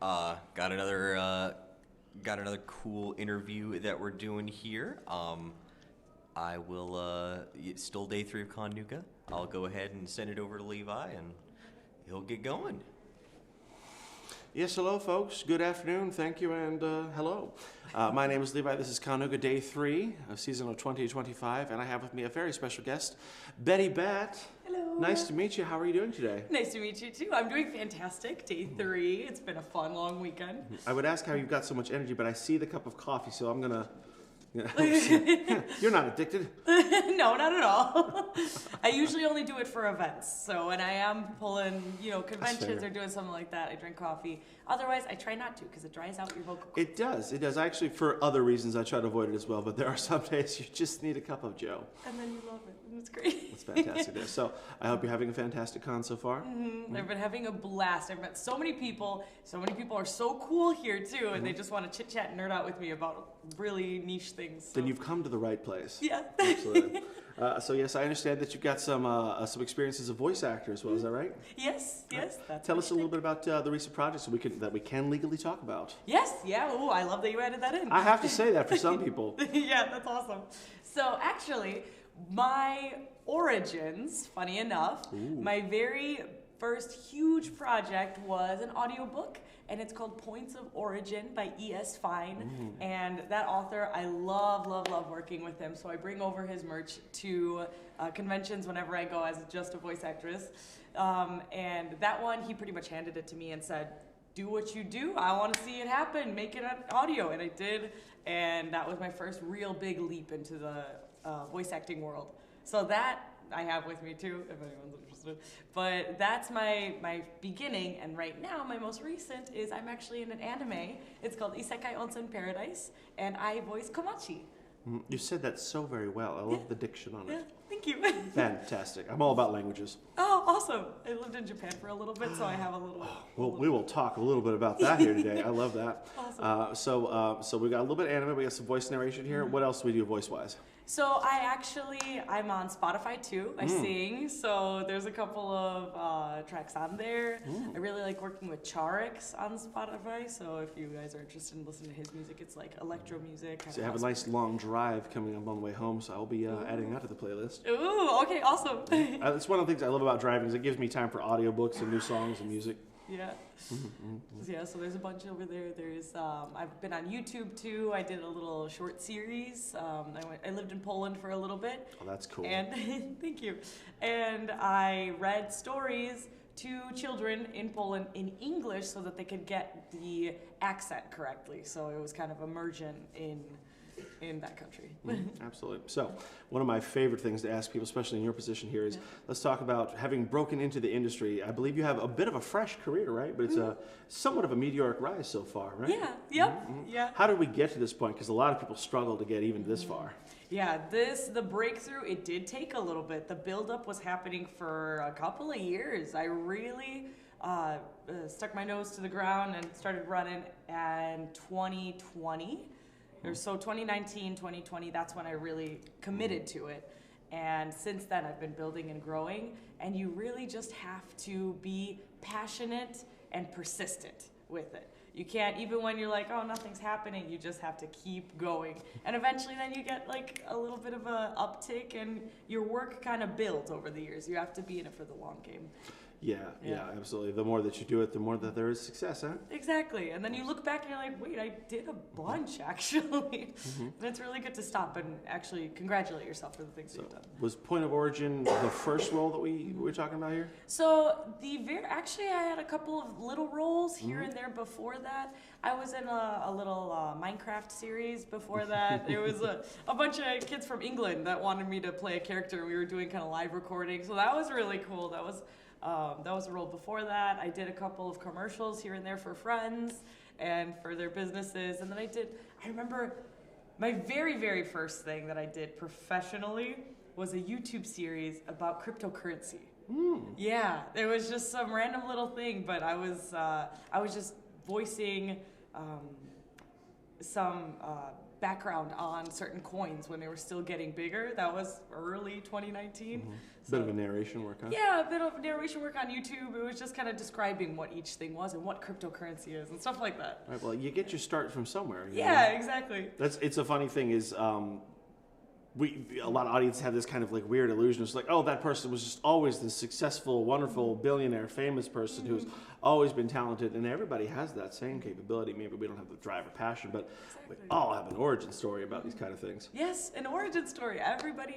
Got another cool interview that we're doing here. I will it's still day 3 of ConNooga. I'll go ahead and send it over to Levi, and he'll get going. Yes, hello, folks. Good afternoon. Thank you, and hello. My name is Levi. This is ConNooga Day 3 of season of 2025, and I have with me a very special guest, Betty Batt. Hello. Nice to meet you. How are you doing today? Nice to meet you, too. I'm doing fantastic. Day 3. It's been a fun, long weekend. I would ask how you've got so much energy, but I see the cup of coffee, so I'm going to... You're not addicted. No, not at all. I usually only do it for events. So when I am pulling, conventions or doing something like that, I drink coffee. Otherwise, I try not to because it dries out your vocal cords. It does. It does. Actually, for other reasons, I try to avoid it as well. But there are some days you just need a cup of Joe. And then you love it. And it's great. It's fantastic there. So I hope you're having a fantastic con so far. Mm-hmm. I've been having a blast. I've met so many people. So many people are so cool here, too. And they just want to chit-chat and nerd out with me about really niche things. So. Then you've come to the right place. Yeah. Absolutely. So yes, I understand that you've got some experience as a voice actor as well. Is that right? Yes. That's Tell us a little bit about the recent projects that we can legally talk about. Yes. Yeah. Oh, I love that you added that in. I have to say that for some people. Yeah, that's awesome. So actually, my origins, funny enough, my very first huge project was an audiobook, and it's called Points of Origin by E.S. Fine. And that author, I love working with him. So I bring over his merch to conventions whenever I go as just a voice actress. And that one, he pretty much handed it to me and said, do what you do. I want to see it happen. Make it an audio. And I did. And that was my first real big leap into the voice acting world. So that I have with me too, if anyone's interested. But that's my beginning, and right now my most recent is I'm actually in an anime. It's called Isekai Onsen Paradise, and I voice Komachi. You said that so very well. I love the diction on it. Yeah, thank you. Fantastic. I'm all about languages. Oh, awesome. I lived in Japan for a little bit, so I have a little... Well, we will talk a little bit about that here today. I love that. Awesome. So we got a little bit of anime. We got some voice narration here. What else do we do voice-wise? So I'm on Spotify too. I sing, so there's a couple of tracks on there. I really like working with Charix on Spotify, so if you guys are interested in listening to his music, it's like electro music. So you have a nice long drive coming up on the way home, so I'll be adding that to the playlist. Ooh, okay, awesome. It's one of the things I love about driving is it gives me time for audiobooks and new songs and music. Yeah. Yeah, so there's a bunch over there. There's I've been on YouTube too. I did a little short series. I lived in Poland for a little bit. Oh, that's cool. And thank you. And I read stories to children in Poland in English so that they could get the accent correctly. So it was kind of immersion in that country. Absolutely. So one of my favorite things to ask people, especially in your position here, is let's talk about having broken into the industry. I believe you have a bit of a fresh career, right? But it's a somewhat of a meteoric rise so far, right? Yeah. Yep. Yeah. How did we get to this point? Because a lot of people struggle to get even this far. Yeah, the breakthrough, it did take a little bit. The buildup was happening for a couple of years. I really stuck my nose to the ground and started running in 2020. So 2019, 2020, that's when I really committed to it. And since then, I've been building and growing. And you really just have to be passionate and persistent with it. You can't, even when you're like, oh, nothing's happening, you just have to keep going. And eventually then you get like a little bit of a uptick and your work kind of builds over the years. You have to be in it for the long game. Yeah, absolutely. The more that you do it, the more that there is success, huh? Exactly. And then you look back and you're like, wait, I did a bunch, actually. And it's really good to stop and actually congratulate yourself for the things that you've done. Was Point of Origin the first role that we were talking about here? So actually, I had a couple of little roles here and there before that. I was in a little Minecraft series before that. There was a bunch of kids from England that wanted me to play a character. We were doing kind of live recording. So that was really cool. That was a role before that. I did a couple of commercials here and there for friends and for their businesses. And then I remember my very, very first thing that I did professionally was a YouTube series about cryptocurrency. Yeah, it was just some random little thing, but I was just voicing some background on certain coins when they were still getting bigger. That was early 2019. Mm-hmm. So, Bit of a narration work, huh? yeah, a bit of narration work on YouTube. It was just kind of describing what each thing was and what cryptocurrency is and stuff like that. Right, well, you get your start from somewhere. You Yeah, know? exactly. It's a funny thing is a lot of audiences have this kind of like weird illusion. It's like, oh, that person was just always this successful, wonderful, billionaire, famous person who's always been talented, and everybody has that same capability. Maybe we don't have the drive or passion, but we all have an origin story about these kind of things. Yes, an origin story. Everybody,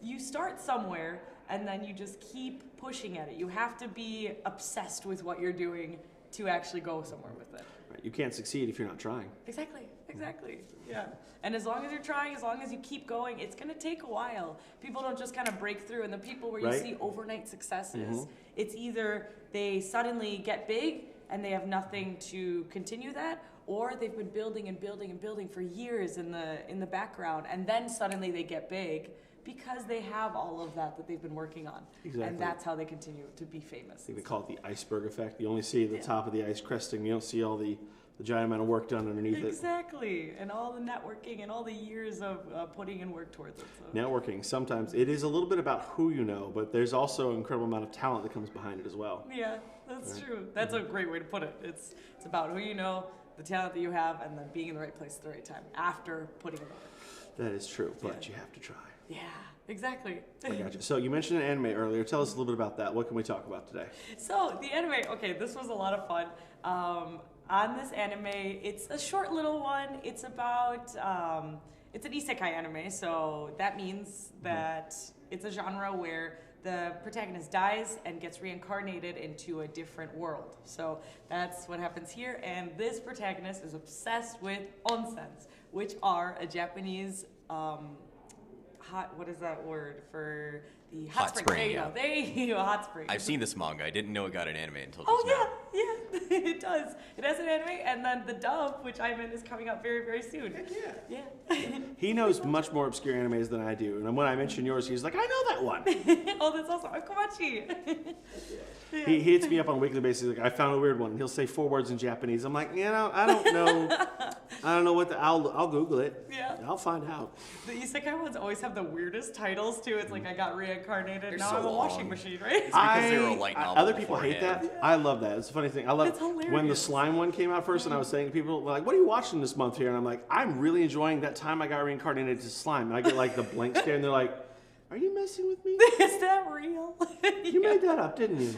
you start somewhere and then you just keep pushing at it. You have to be obsessed with what you're doing to actually go somewhere with it. Right. You can't succeed if you're not trying. Exactly. Yeah. And as long as you're trying, as long as you keep going, it's going to take a while. People don't just kind of break through. And the people where you see overnight successes, it's either they suddenly get big and they have nothing to continue that, or they've been building and building and building for years in the background, and then suddenly they get big because they have all of that they've been working on. Exactly. And that's how they continue to be famous. I think they call it the iceberg effect. You only see the top of the ice cresting. You don't see all the giant amount of work done underneath it. Exactly. And all the networking and all the years of putting in work towards it. So. Networking, sometimes it is a little bit about who you know, but there's also an incredible amount of talent that comes behind it as well. Yeah, that's true. That's a great way to put it. It's about who you know, the talent that you have, and then being in the right place at the right time after putting in the work. That is true, but you have to try. Yeah, exactly. I gotcha. So you mentioned an anime earlier. Tell us a little bit about that. What can we talk about today? So the anime, okay, this was a lot of fun. On this anime, it's a short little one. It's about, it's an isekai anime, so that means that it's a genre where the protagonist dies and gets reincarnated into a different world. So that's what happens here, and this protagonist is obsessed with onsens, which are a Japanese what is that word for the hot spring? There you go. There you go, hot spring. I've seen this manga. I didn't know it got an anime until just now. Oh yeah, it does. It has an anime, and then the dub, which I'm in, is coming out very, very soon. Yeah. He knows much more obscure animes than I do, and when I mention yours, he's like, I know that one. Oh, that's awesome. Komachi. He hits me up on a weekly basis. Like, I found a weird one. He'll say 4 words in Japanese. I'm like, I don't know. I don't know what I'll Google it. Yeah. I'll find out. The isekai ones always have the weirdest titles too. It's like I got reincarnated. They're now so I'm a washing long. machine, right? It's because they were a light novel Other people hate that. beforehand. I love that. It's a funny thing. I love It's hilarious. when the slime one came out first, and I was saying to people, like, what are you watching this month here? And I'm like, I'm really enjoying that time I got reincarnated to slime. And I get like the blank stare, and they're like, are you messing with me? Is that real? You made that up, didn't you?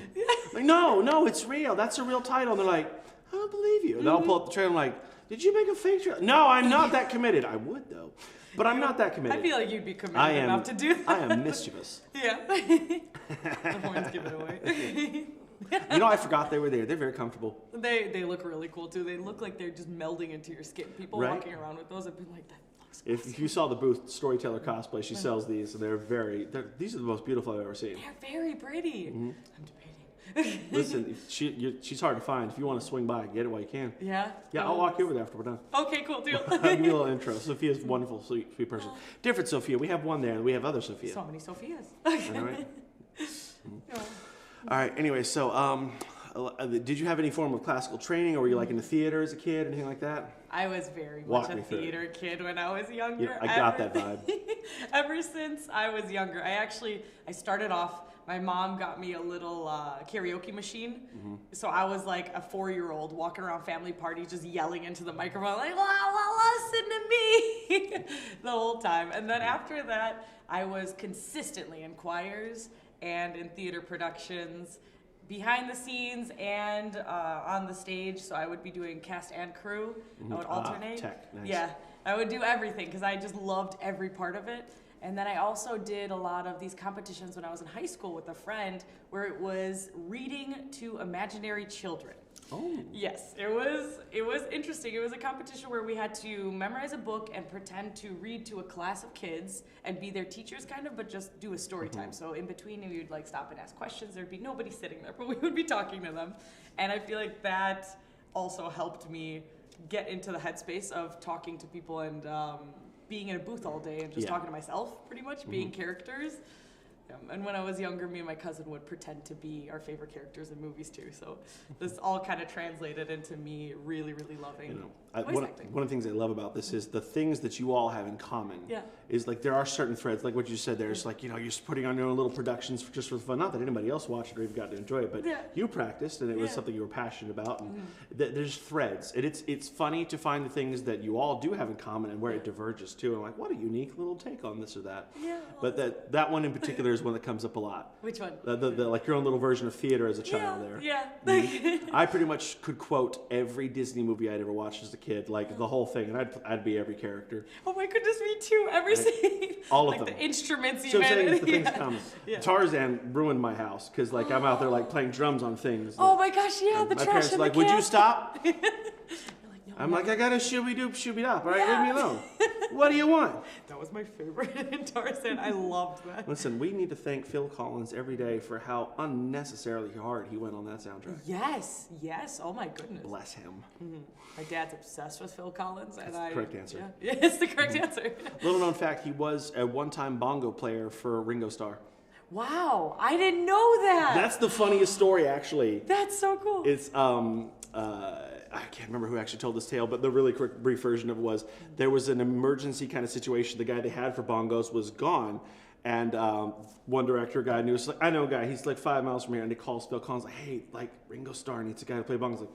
Like, no, it's real. That's a real title. And they're like, I don't believe you. And then I'll pull up the trailer and I'm like, did you make a fake trailer? No, I'm not that committed. I would, though. But I'm not that committed. I feel like you'd be committed enough to do that. I am mischievous. Yeah. The horns give it away. You know, I forgot they were there. They're very comfortable. They look really cool, too. They look like they're just melding into your skin. People Right. walking around with those have been like, that looks awesome. If you saw the booth, Storyteller Cosplay, she sells these, and these are the most beautiful I've ever seen. They're very pretty. Mm-hmm. I'm debating. Listen, she's hard to find. If you want to swing by, get it while you can. Yeah? Yeah, I'll walk you over there after we're done. Okay, cool deal. I'll give you a little intro. Sophia's a wonderful, sweet person. Different Sophia. We have one there, and we have other Sophia. So many Sophias. All right. Yeah. All right. Anyway, so did you have any form of classical training, or were you like into theater as a kid, anything like that? I was very Walk much me a through it. theater kid when I was younger. Yeah, I got that vibe. Ever since I was younger, I started off. My mom got me a little karaoke machine. Mm-hmm. So I was like a 4-year-old walking around family parties just yelling into the microphone like, listen to me the whole time. And then after that, I was consistently in choirs and in theater productions, behind the scenes and on the stage. So I would be doing cast and crew. I would alternate. Tech, nice. Yeah, I would do everything because I just loved every part of it. And then I also did a lot of these competitions when I was in high school with a friend where it was reading to imaginary children. Oh. Yes, it was interesting. It was a competition where we had to memorize a book and pretend to read to a class of kids and be their teachers kind of, but just do a story time. So in between we would like stop and ask questions. There'd be nobody sitting there, but we would be talking to them. And I feel like that also helped me get into the headspace of talking to people and being in a booth all day and just talking to myself, pretty much, being characters. And when I was younger, me and my cousin would pretend to be our favorite characters in movies too. So this all kind of translated into me really, really loving voice acting. One of the things I love about this is the things that you all have in common. Yeah. Is like there are certain threads, like what you said. There's like, you're just putting on your own little productions just for fun. Not that anybody else watched it or even got to enjoy it, but you practiced and it was something you were passionate about. And there's threads, and it's funny to find the things that you all do have in common and where it diverges too. And I'm like, what a unique little take on this or that. Yeah. But that one in particular is one that comes up a lot. Which one? The like your own little version of theater as a child there. Yeah. I pretty much could quote every Disney movie I'd ever watched as a kid, like the whole thing, and I'd be every character. Oh my goodness, me too. Every scene. All of like them. The instruments So even. I'm saying the things come. Tarzan ruined my house because like I'm out there like playing drums on things. Oh my gosh, yeah, the my trash parents in are like, the would you can. stop? You're like, no, I'm like, I got a shooby-dop, all right, leave me alone. What do you want? That was my favorite in Tarzan. I loved that. Listen, we need to thank Phil Collins every day for how unnecessarily hard he went on that soundtrack. Yes. Oh my goodness. Bless him. Mm-hmm. My dad's obsessed with Phil Collins, and That's the correct answer. Yeah, it's the correct answer. Little known fact, he was a one-time bongo player for Ringo Starr. Wow, I didn't know that. That's the funniest story, actually. That's so cool. It's I can't remember who actually told this tale, but the really quick, brief version of it was there was an emergency kind of situation. The guy they had for bongos was gone, and one director guy knew. Like, I know a guy. He's like 5 miles from here, and he calls Phil Collins like, "Hey, like Ringo Starr needs a guy to play bongos."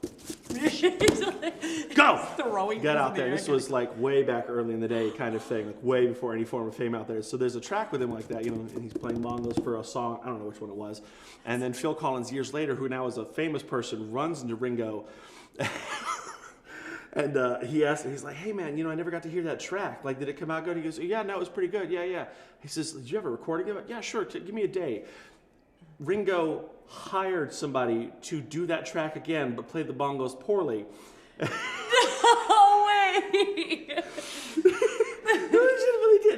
Like, go! Throwing Get things out in the there. air. This was like way back early in the day, kind of thing, like way before any form of fame out there. So there's a track with him like that, and he's playing bongos for a song. I don't know which one it was. And then Phil Collins, years later, who now is a famous person, runs into Ringo. And he asked, he's like, "Hey man, I never got to hear that track. Like, did it come out good?" He goes, "Yeah, no, it was pretty good. Yeah." He says, "Did you have a recording of it?" "Yeah, sure. Give me a day." Ringo hired somebody to do that track again, but played the bongos poorly. No way!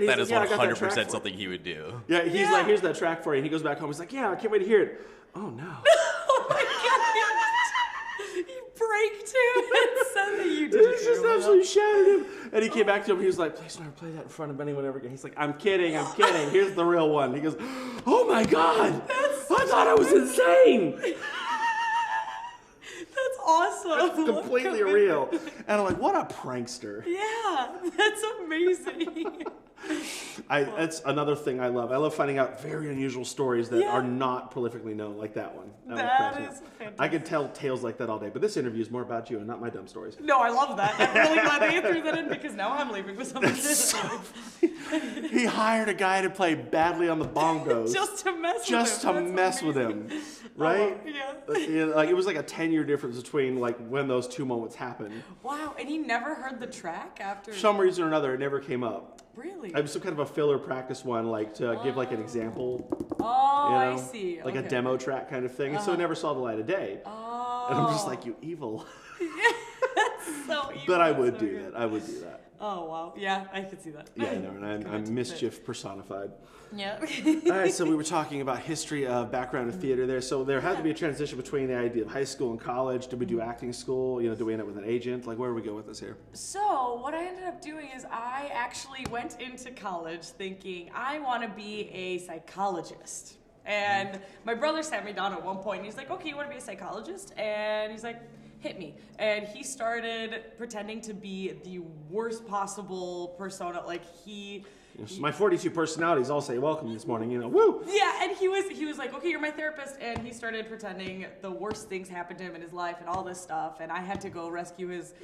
That is like, 100% something he would do. Yeah, he's like, "Here's that track for you." And he goes back home. He's like, "Yeah, I can't wait to hear it." Oh no. Oh my god! He braked him and said that you did. He just absolutely shattered him. And he came back to him. He was like, "Please never play that in front of anyone ever again." He's like, I'm kidding. Here's the real one." He goes, "Oh my god! I thought I was insane." That's awesome. It's completely real. And I'm like, what a prankster. Yeah, that's amazing. That's another thing I love. I love finding out very unusual stories that Yeah. are not prolifically known, like that one. That is fantastic. I could tell tales like that all day, but this interview is more about you and not my dumb stories. No, I love that. I'm really glad that you threw that in because now I'm leaving with something. He hired a guy to play badly on the bongos. Just to mess with him. Just to mess with him. Right? Yeah. Like it was like a 10-year difference between like when those two moments happened. Wow, and he never heard the track after? For some reason or another, it never came up. Really? I was some kind of a filler practice one, like to give like an example. Oh, I see. Like a demo track kind of thing. So it never saw the light of day. Oh. And I'm just like, you evil. That's so evil. But I would so do good. that. I would do that. Oh, wow. Yeah, I could see that. Yeah, I know, and I'm mischief personified. Yeah. All right, so we were talking about history, background of theater there. So there had to be a transition between the idea of high school and college. Did we do acting school? Did we end up with an agent? Like, where do we go with this here? So what I ended up doing is I actually went into college thinking I want to be a psychologist. And my brother sat me down at one point and he's like, "Okay, you want to be a psychologist?" And he's like, "Hit me." And he started pretending to be the worst possible persona. Like My 42 personalities all say welcome this morning, woo! Yeah, and he was like, "Okay, you're my therapist," and he started pretending the worst things happened to him in his life and all this stuff, and I had to go rescue his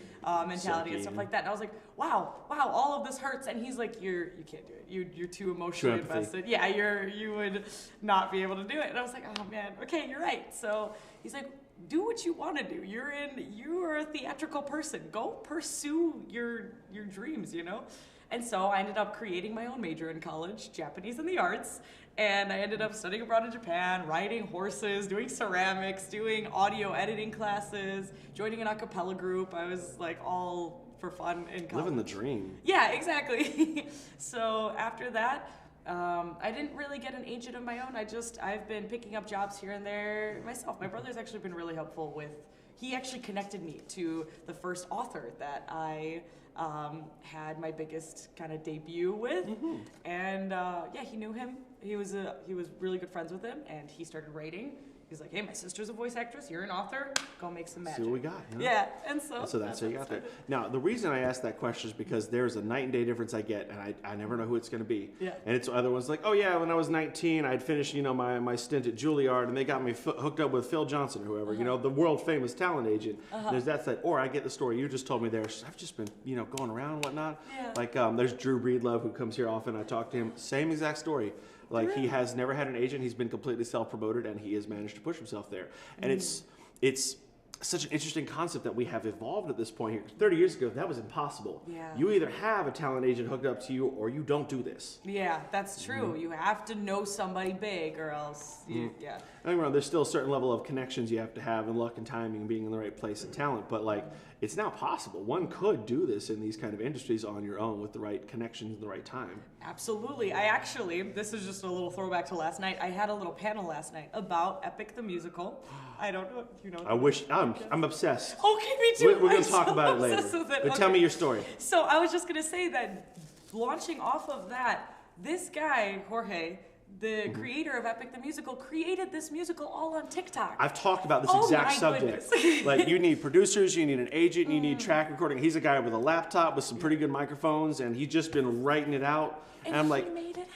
mentality and stuff like that. And I was like, wow, all of this hurts. And he's like, you can't do it. You're too emotionally invested. Yeah, you would not be able to do it. And I was like, oh man, okay, you're right. So he's like, do what you want to do. You are a theatrical person. Go pursue your dreams, And so I ended up creating my own major in college, Japanese and the arts. And I ended up studying abroad in Japan, riding horses, doing ceramics, doing audio editing classes, joining an a cappella group. I was like all for fun in college. Living the dream. Yeah, exactly. So after that, I didn't really get an agent of my own. I've been picking up jobs here and there myself. My brother's actually been really helpful with he actually connected me to the first author that I had my biggest kind of debut with, and yeah, he knew him. He was really good friends with him, and he started writing. He's like, hey, my sister's a voice actress. You're an author. Go make some magic. See what we got. Huh? Yeah, and so that's how you got there. Now, the reason I asked that question is because there's a night and day difference I get, and I never know who it's going to be. Yeah. And it's other ones like, oh yeah, when I was 19, I'd finished my stint at Juilliard, and they got me hooked up with Phil Johnson or whoever, the world famous talent agent. There's that side, or I get the story you just told me there. I've just been going around and whatnot. Yeah. Like there's Drew Breedlove who comes here often. I talk to him. Same exact story. Like he has never had an agent. He's been completely self-promoted, and he has managed to push himself there. And it's such an interesting concept that we have evolved at this point here. 30 years ago, that was impossible. Yeah. You either have a talent agent hooked up to you, or you don't do this. Yeah, that's true. You have to know somebody big, or else, yeah. I mean, there's still a certain level of connections you have to have, and luck and timing, being in the right place and talent. But like, it's now possible. One could do this in these kind of industries on your own with the right connections and the right time. Absolutely. This is just a little throwback to last night. I had a little panel last night about Epic the Musical. I don't know if you know. I wish, I'm obsessed. Okay, me too. We're going to talk about it later. But tell me your story. So I was just going to say that launching off of that, this guy, Jorge, the creator of Epic the Musical, created this musical all on TikTok. I've talked about this exact subject. Like, you need producers, you need an agent, you need track recording. He's a guy with a laptop with some pretty good microphones, and he's just been writing it out. And I'm like,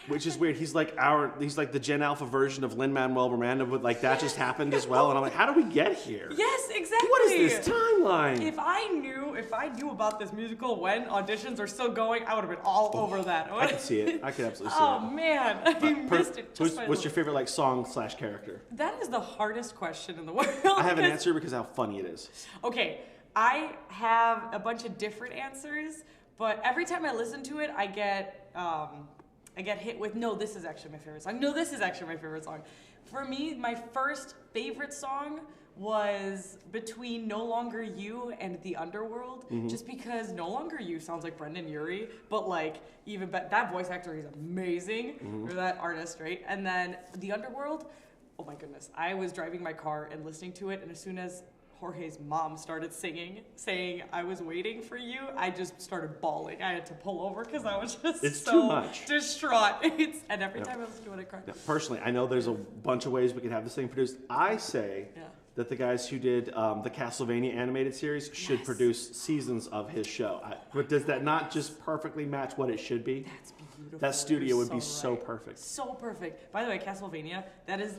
which is weird. He's like the Gen Alpha version of Lin-Manuel Miranda, but like that just happened as well. And I'm like, how do we get here? Yes, exactly. What is this timeline? If I knew about this musical when auditions are still going, I would have been all over that. I could see it. I could absolutely see it. Oh man, I missed it. What's your favorite song/character? That is the hardest question in the world. I have an answer because of how funny it is. Okay, I have a bunch of different answers, but every time I listen to it, I get hit with, no, this is actually my favorite song. No, this is actually my favorite song. For me, my first favorite song was between No Longer You and The Underworld, just because No Longer You sounds like Brendan Urie, but like that voice actor is amazing, or that artist, right? And then The Underworld, oh my goodness, I was driving my car and listening to it, and as soon as Jorge's mom started saying, I was waiting for you, I just started bawling. I had to pull over because I was just too much. Distraught. And every time I listen to it, I cry. Now, personally, I know there's a bunch of ways we could have this thing produced. I say that the guys who did the Castlevania animated series should produce seasons of his show. But does that not just perfectly match what it should be? That's beautiful. That studio would be so perfect. So perfect. By the way, Castlevania, that is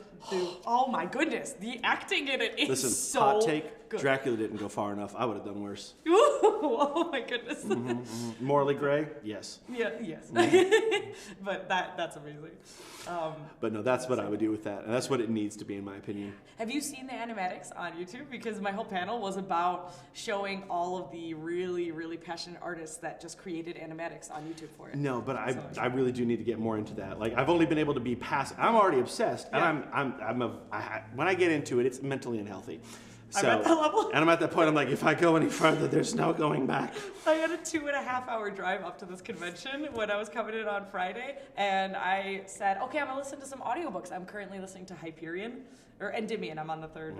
oh my goodness, the acting in it is Listen, so hot take, good. Dracula didn't go far enough. I would have done worse. Ooh, oh my goodness. Morally gray? Yes. Yeah, yes. But that's amazing. But no, that's what I would do with that. And that's what it needs to be, in my opinion. Have you seen the animatics on YouTube? Because my whole panel was about showing all of the really, really passionate artists that just created animatics on YouTube for it. No, but I really do need to get more into that. Like, I've only been able to be passive. I'm already obsessed, and when I get into it, it's mentally unhealthy. So, I'm at that level. And I'm at that point, I'm like, if I go any further, there's no going back. I had a 2.5-hour drive up to this convention when I was coming in on Friday, and I said, okay, I'm gonna listen to some audiobooks. I'm currently listening to Hyperion, or Endymion. I'm on the third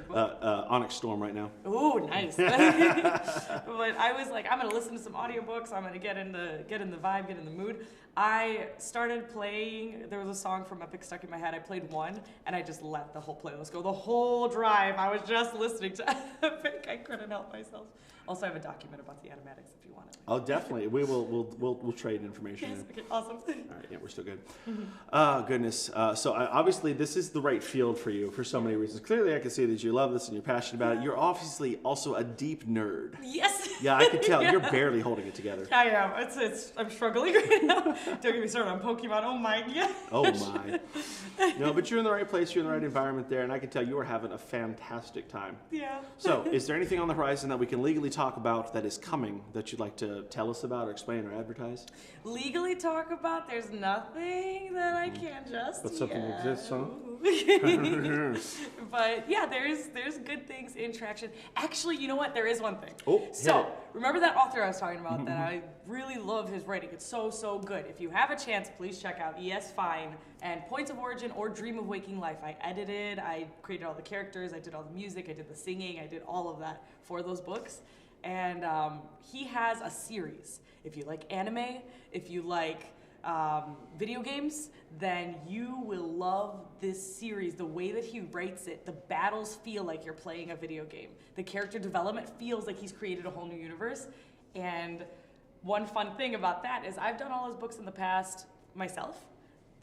book. Onyx Storm right now. Ooh, nice. But I was like, I'm gonna listen to some audiobooks. I'm gonna get in the vibe, get in the mood. I started playing, there was a song from Epic stuck in my head. I played one, and I just let the whole playlist go. The whole drive, I was just listening to Epic. I couldn't help myself. Also, I have a document about the animatics if you want it. Oh, definitely. We'll trade information. Yes, okay, awesome. All right, yeah, we're still good. Oh, goodness. So obviously, this is the right field for you for so many reasons. Clearly, I can see that you love this and you're passionate about it. You're obviously also a deep nerd. Yes. Yeah, I can tell. You're barely holding it together. I am. I'm struggling right now. Don't get me started on Pokemon. Oh my. Yeah. Oh my. No, but you're in the right place. You're in the right environment there, and I can tell you are having a fantastic time. Yeah. So, is there anything on the horizon that we can legally talk about that is coming that you'd like to tell us about or explain or advertise? Legally talk about? There's nothing that I can just. But something exists, huh? But yeah, there's good things in traction. Actually, you know what? There is one thing. Oh, so So, remember that author I was talking about that I really love his writing. It's so, so good. If you have a chance, please check out E.S. Fine and Points of Origin or Dream of Waking Life. I edited, I created all the characters, I did all the music, I did the singing, I did all of that for those books. And he has a series. If you like anime, if you like video games, then you will love this series. The way that he writes it, the battles feel like you're playing a video game. The character development feels like he's created a whole new universe. And one fun thing about that is I've done all his books in the past myself.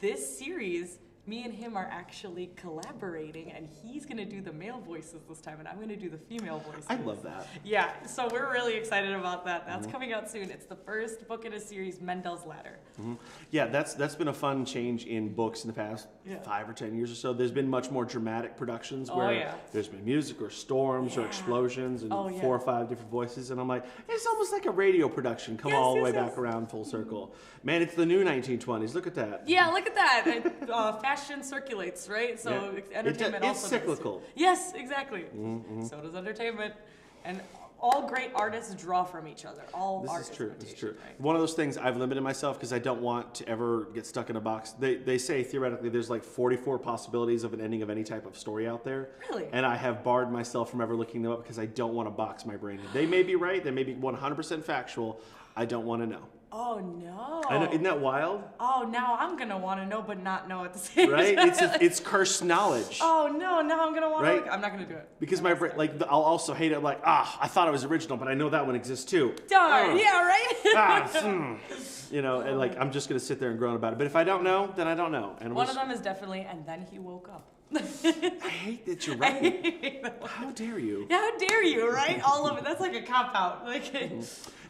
This series, me and him are actually collaborating, and he's going to do the male voices this time, and I'm going to do the female voices. I love that. Yeah, so we're really excited about that. That's coming out soon. It's the first book in a series, Mendel's Ladder. Yeah, that's been a fun change in books in the past 5 or 10 years or so. There's been much more dramatic productions where there's been music or storms or explosions and 4 or 5 different voices, and I'm like, it's almost like a radio production come all the way back around full circle. Man, it's the new 1920s. Look at that. Yeah, look at that. Fashion circulates, right? So entertainment it's also cyclical. does. Yes, exactly. So does entertainment. And all great artists draw from each other. This is true. Right? One of those things I've limited myself because I don't want to ever get stuck in a box. They say theoretically there's like 44 possibilities of an ending of any type of story out there. Really? And I have barred myself from ever looking them up because I don't want to box my brain. They may be right. They may be 100% factual. I don't want to know. Oh no! I know, isn't that wild? Oh, now I'm gonna want to know, but not know at the same time. Right? It's cursed knowledge. Oh no! Now I'm gonna want right? to. I'm not gonna do it because my brain, like, I'll also hate it. Like, I thought it was original, but I know that one exists too. Darn! Yeah, right. You know, and like I'm just gonna sit there and groan about it. But if I don't know, then I don't know. And one of them is definitely, and then he woke up. I hate that you're right. How dare you? Yeah, how dare you? Right? All of it. That's like a cop out. Like.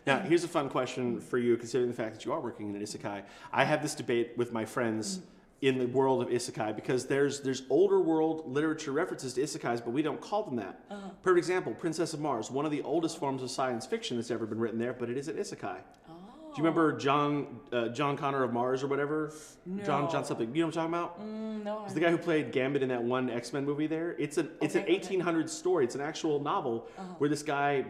Now, here's a fun question for you, considering the fact that you are working in an isekai. I have this debate with my friends in the world of isekai because there's older world literature references to isekais, but we don't call them that. Perfect example, Princess of Mars, one of the oldest forms of science fiction that's ever been written there, but it is an isekai. Do you remember John Connor of Mars or whatever? No. John something. You know what I'm talking about? No. It's the guy who played Gambit in that one X-Men movie there. It's an 1800s story. It's an actual novel where this guy...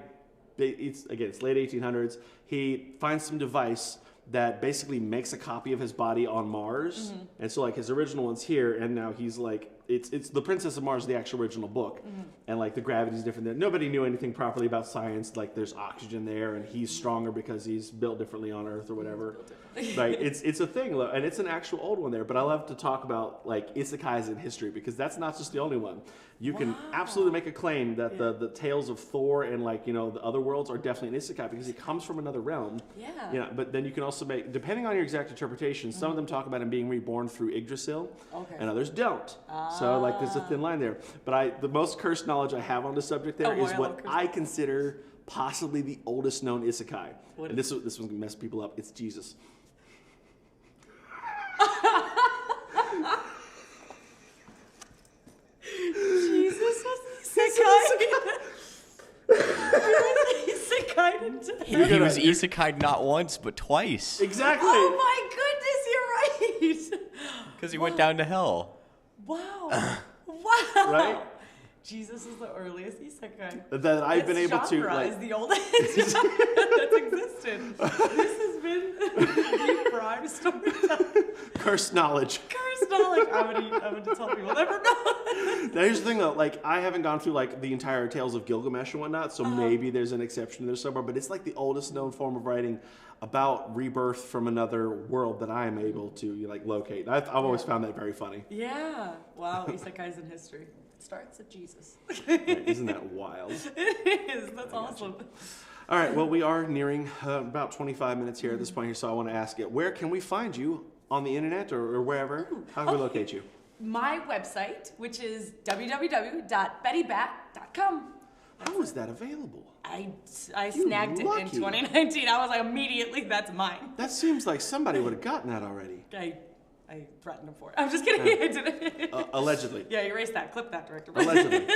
It's late 1800s. He finds some device that basically makes a copy of his body on Mars, and so like his original one's here, and now he's like, it's the Princess of Mars, the actual original book, and like the gravity's different there. Nobody knew anything properly about science. Like there's oxygen there, and he's stronger because he's built differently on Earth or whatever. Right? It's a thing, and it's an actual old one there. But I love to talk about like isekais in history because that's not just the only one. You can absolutely make a claim that the tales of Thor and like, you know, the other worlds are definitely an isekai because he comes from another realm. Yeah. You know, but then you can also make, depending on your exact interpretation, some of them talk about him being reborn through Yggdrasil, and others don't. So like there's a thin line there. But the most cursed knowledge I have on the subject there is what I consider possibly the oldest known isekai. And this one's gonna mess people up. It's Jesus. Jesus was isekai. He was isekai not once, but twice. Exactly. Oh my goodness, you're right. Because he went down to hell. Wow. Right? Jesus is the earliest isekai. That I've been able to like. Is the oldest that's existed. This has been the prime storytelling. Cursed knowledge. Cursed knowledge. I'm gonna tell people never know. Now here's the thing though, like I haven't gone through like the entire Tales of Gilgamesh and whatnot, so maybe there's an exception there somewhere, but it's like the oldest known form of writing about rebirth from another world that I am able to like locate. I've always found that very funny. Yeah. Wow, isekais in history. It starts at Jesus. Right, isn't that wild? It is. That's awesome. All right, well, we are nearing about 25 minutes here at this point here, so I want to ask you, where can we find you on the internet or wherever? How can we locate you? My website, which is www.bettybat.com. How is that available? I snagged it in 2019. I was like, immediately, that's mine. That seems like somebody would have gotten that already. I threatened him for it. I'm just kidding. I didn't. Allegedly. Yeah, erase that. Clip that, director. Allegedly.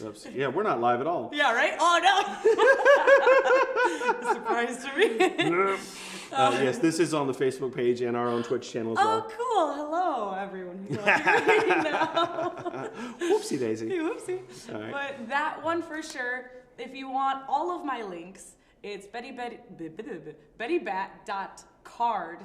Oops. Yeah, we're not live at all. Yeah, right? Oh, no. Surprise to me. Yes, this is on the Facebook page and our own Twitch channel as well. Oh, cool. Hello, everyone who's watching right now. Whoopsie daisy. Hey, whoopsie. All right. But that one for sure. if you want all of my links, it's bettybat.card,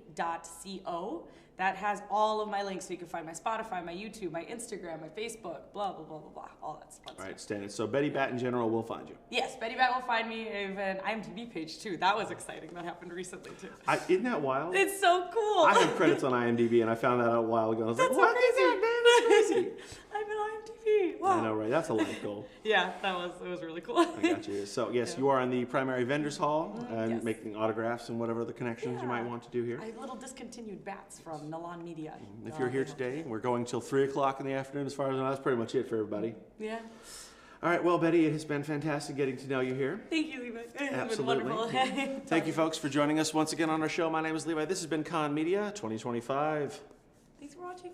CARRD.co. That has all of my links, so you can find my Spotify, my YouTube, my Instagram, my Facebook, blah, blah, blah, blah, blah, all that fun stuff. All right, standard. So Betty Bat in general will find you. Yes, Betty Bat will find me. I have an IMDb page, too. That was exciting. That happened recently, too. Isn't that wild? It's so cool. I have credits on IMDb, and I found that out a while ago. I was That's like, so what is it, man? That's crazy. I'm an IMDb. Wow. I know, right? That's a life goal. Yeah, it was really cool. I got you. So, yes, Yeah. you are in the primary vendors hall and yes. making autographs and whatever the connections you might want to do here. I have little discontinued bats from Milan Media. If you're here today, we're going till 3 o'clock in the afternoon. As far as I know, that's pretty much it for everybody. Yeah. All right, well, Betty, it has been fantastic getting to know you here. Thank you, Levi. It's Absolutely. been wonderful. Thank you, folks, for joining us once again on our show. My name is Levi. This has been Con Media 2025. Thanks for watching.